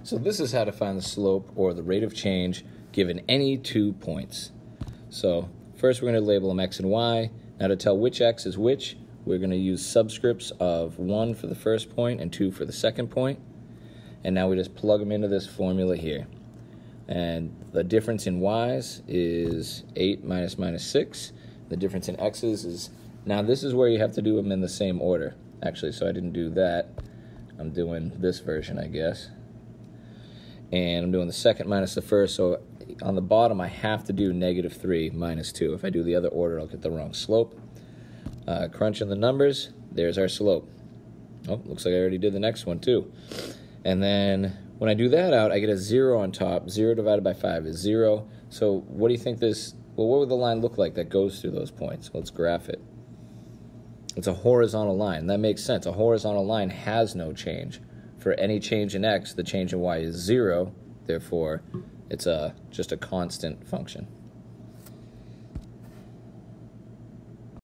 So this is how to find the slope or the rate of change given any 2 points. So first we're going to label them x and y. Now to tell which x is which, we're going to use subscripts of 1 for the first point and 2 for the second point. And now we just plug them into this formula here. And the difference in y's is 8 minus 6. The difference in x's is, now this is where you have to do them in the same order. Actually, so I didn't do that. I'm doing this version, I guess. And I'm doing the second minus the first, so on the bottom I have to do -3 minus 2. If I do the other order, I'll get the wrong slope. Crunching the numbers, there's our slope. Oh, looks like I already did the next one too. And then when I do that out, I get a 0 on top. 0 divided by 5 is 0. So what do you think this, well, what would the line look like that goes through those points? Let's graph it. It's a horizontal line. That makes sense. A horizontal line has no change. For any change in x, the change in y is 0. Therefore, it's just a constant function.